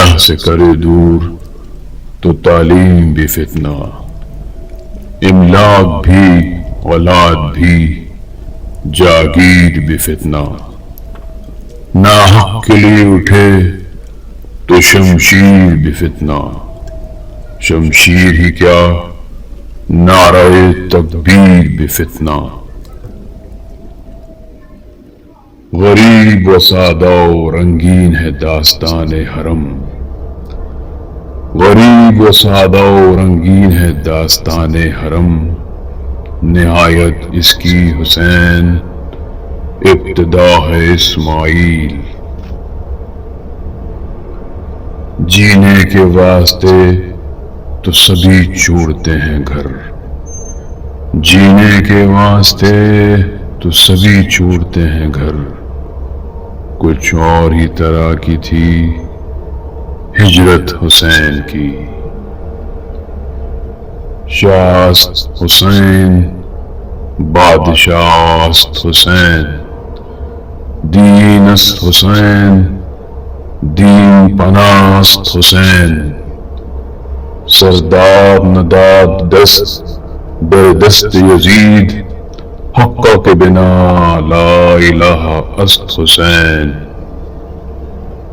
راہ سے کرے دور تو تعلیم بھی فتنہ، املاک بھی اولاد بھی جاگیر بھی فتنہ، ناحق کے لیے اٹھے تو شمشیر بھی فتنہ، شمشیر ہی کیا نعرہ تکبیر بھی فتنہ۔ غریب و سادہ و رنگین ہے داستان حرم، غریب و سادہ و رنگین ہے داستان حرم، نہایت اس کی حسین ابتدا ہے اسماعیل۔ جینے کے واسطے تو سبھی چھوڑتے ہیں گھر، جینے کے واسطے تو سبھی چھوڑتے ہیں گھر، کچھ اور ہی طرح کی تھی ہجرت حسین کی۔ شاست حسین بادشاہست حسین، دین است حسین دین پناست حسین، سردار نداد دست بر دست یزید، حقا کے بنا لا الہ است حسین۔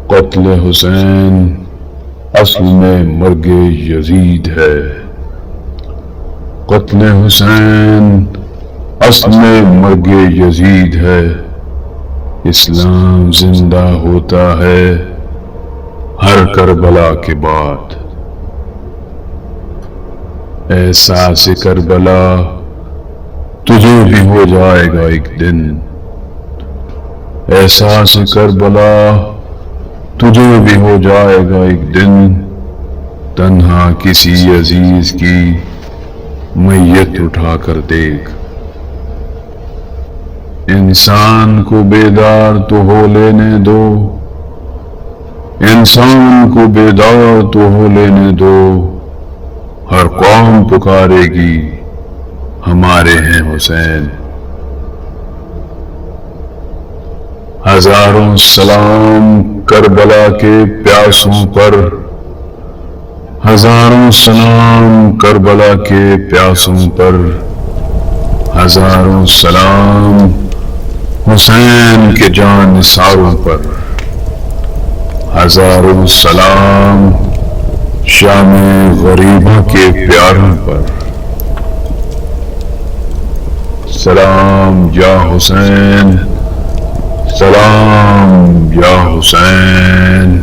قتل حسین اصل میں مرگ یزید ہے، قتل حسین اصل میں مرگ یزید ہے، اسلام زندہ ہوتا ہے ہر کربلا کے بعد۔ احساس کربلا تجھے بھی ہو جائے گا ایک دن، احساس کربلا تجھے بھی ہو جائے گا ایک دن، تنہا کسی عزیز کی میت اٹھا کر دیکھ۔ انسان کو بیدار تو ہو لینے دو، انسان کو بیدار تو ہو لینے دو، ہر قوم پکارے گی ہمارے ہیں حسین۔ ہزاروں سلام کربلا کے پیاسوں پر، ہزاروں سلام کربلا کے پیاسوں پر، ہزاروں سلام حسین کے جان نثاروں پر، ہزاروں سلام شام غریبہ کے پیاروں پر۔ سلام یا حسین، سلام یا حسین۔